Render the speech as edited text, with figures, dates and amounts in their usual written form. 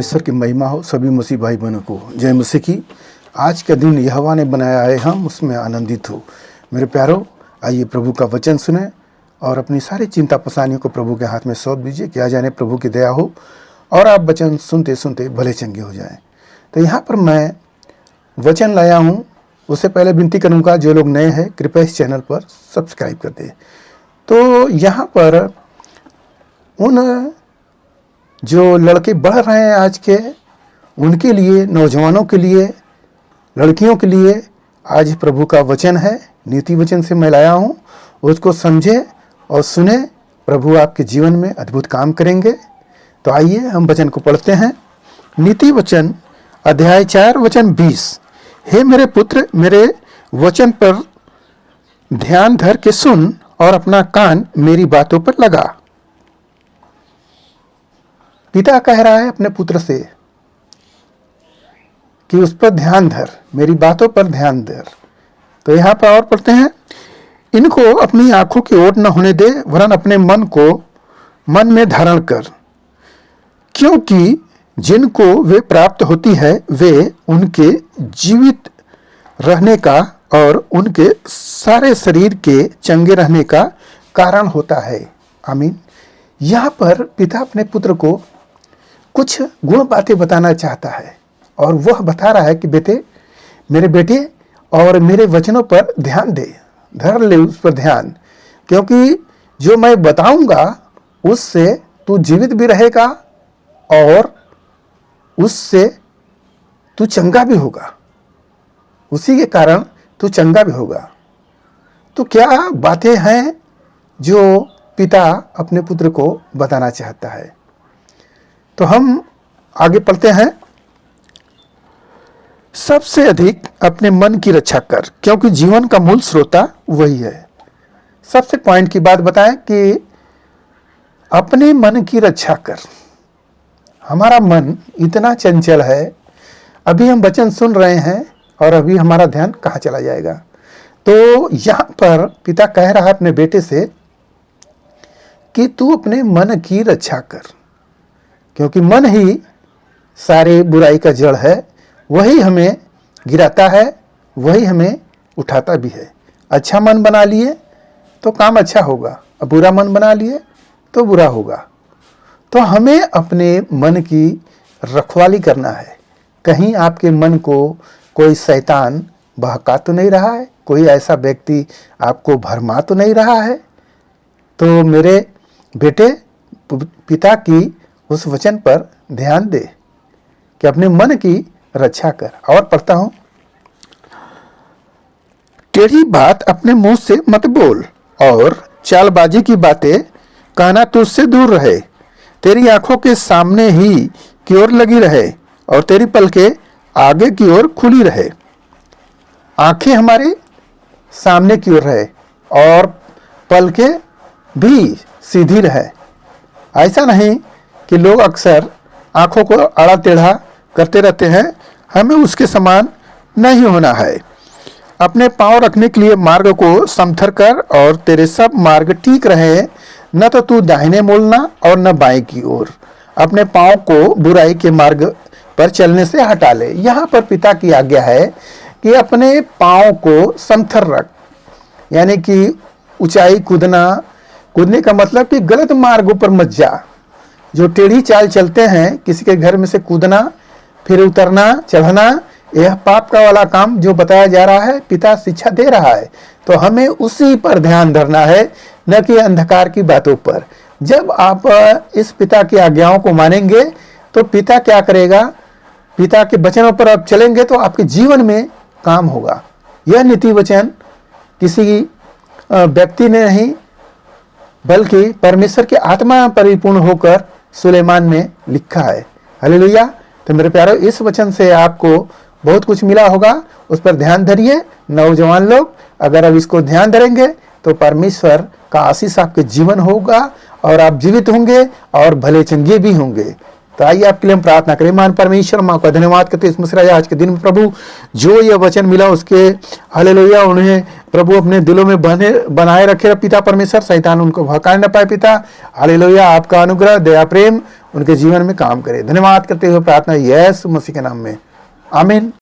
परमेश्वर की महिमा हो। सभी मसीह भाई बहनों को जय मसीह की। आज का दिन यहोवा ने बनाया है, हम उसमें आनंदित हो। मेरे प्यारों, आइए प्रभु का वचन सुने और अपनी सारी चिंता परेशानियों को प्रभु के हाथ में सौंप दीजिए। क्या जाने प्रभु की दया हो और आप वचन सुनते सुनते भले चंगे हो जाएं। तो यहाँ पर मैं वचन लाया हूँ। उससे पहले विनती करूँगा, जो लोग नए हैं कृपया इस चैनल पर सब्सक्राइब कर दें। तो यहाँ पर उन जो लड़के बढ़ रहे हैं आज के, उनके लिए, नौजवानों के लिए, लड़कियों के लिए आज प्रभु का वचन है। नीति वचन से मैं लाया हूँ, उसको समझे और सुने। प्रभु आपके जीवन में अद्भुत काम करेंगे। तो आइए हम वचन को पढ़ते हैं। नीति वचन अध्याय 4 वचन 20। हे मेरे पुत्र, मेरे वचन पर ध्यान धर के सुन और अपना कान मेरी बातों पर लगा। पिता कह रहा है अपने पुत्र से कि उस पर ध्यान धर, मेरी बातों पर ध्यान धर। तो यहाँ पर और पढ़ते हैं, इनको अपनी आंखों की ओर न होने दे, वरन अपने मन को मन में धारण कर, क्योंकि जिनको वे प्राप्त होती है वे उनके जीवित रहने का और उनके सारे शरीर के चंगे रहने का कारण होता है। आमीन। यहाँ पर पिता अपने पुत्र को कुछ गुण बातें बताना चाहता है और वह बता रहा है कि बेटे, मेरे बेटे, और मेरे वचनों पर ध्यान दे, धर ले उस पर ध्यान, क्योंकि जो मैं बताऊंगा उससे तू जीवित भी रहेगा और उससे तू चंगा भी होगा, उसी के कारण तू चंगा भी होगा। तो क्या बातें हैं जो पिता अपने पुत्र को बताना चाहता है? तो हम आगे पढ़ते हैं। सबसे अधिक अपने मन की रक्षा कर, क्योंकि जीवन का मूल स्रोता वही है। सबसे पॉइंट की बात बताएं कि अपने मन की रक्षा कर। हमारा मन इतना चंचल है, अभी हम वचन सुन रहे हैं और अभी हमारा ध्यान कहाँ चला जाएगा। तो यहाँ पर पिता कह रहा है अपने बेटे से कि तू अपने मन की रक्षा कर, क्योंकि मन ही सारे बुराई का जड़ है। वही हमें गिराता है, वही हमें उठाता भी है। अच्छा मन बना लिए तो काम अच्छा होगा, और बुरा मन बना लिए तो बुरा होगा। तो हमें अपने मन की रखवाली करना है। कहीं आपके मन को कोई शैतान बहका तो नहीं रहा है, कोई ऐसा व्यक्ति आपको भरमा तो नहीं रहा है। तो मेरे बेटे, पिता की उस वचन पर ध्यान दे कि अपने मन की रक्षा कर। और पढ़ता हूं, टेढ़ी बात अपने मुंह से मत बोल और चालबाजी की बातें कहना तुझसे दूर रहे। तेरी आंखों के सामने ही की ओर लगी रहे और तेरी पलकें आगे की ओर खुली रहे। आंखें हमारे सामने की ओर रहे और पलकें भी सीधी रहे। ऐसा नहीं कि लोग अक्सर आंखों को आड़ा टेढ़ा करते रहते हैं, हमें उसके समान नहीं होना है। अपने पांव रखने के लिए मार्ग को समथर कर और तेरे सब मार्ग ठीक रहे, न तो तू दाहिने मोड़ना और न बाएं की ओर। अपने पांव को बुराई के मार्ग पर चलने से हटा ले। यहाँ पर पिता की आज्ञा है कि अपने पांव को समथर रख, यानी कि ऊंचाई कूदने का मतलब कि गलत मार्गों पर मत जा। जो टेढ़ी चाल चलते हैं, किसी के घर में से कूदना फिर उतरना चढ़ना, यह पाप का वाला काम जो बताया जा रहा है, पिता शिक्षा दे रहा है। तो हमें उसी पर ध्यान धरना है, न कि अंधकार की बातों पर। जब आप इस पिता की आज्ञाओं को मानेंगे तो पिता क्या करेगा, पिता के वचनों पर आप चलेंगे तो आपके जीवन में काम होगा। यह नीति वचन किसी व्यक्ति ने नहीं, बल्कि परमेश्वर की आत्मा परिपूर्ण होकर सुलेमान में लिखा है। हालेलुया। तो मेरे प्यारों, इस वचन से आपको बहुत कुछ मिला होगा, उस पर ध्यान धरिए। नौजवान लोग, अगर आप इसको ध्यान धरेंगे तो परमेश्वर का आशीष आपके जीवन होगा और आप जीवित होंगे और भले चंगे भी होंगे। तो आइए आपके लिए हम प्रार्थना करें। मान परमेश्वर, माँ का धन्यवाद करते इस मसरा आज के दिन में प्रभु जो यह वचन मिला उसके हालेलुया उन्हें प्रभु अपने दिलों में बनाए रखे पिता परमेश्वर, शैतान उनको भड़का न पाए पिता। हालेलुया, आपका अनुग्रह दया प्रेम उनके जीवन में काम करे। धन्यवाद करते हुए प्रार्थना यीशु मसीह के नाम में, आमीन।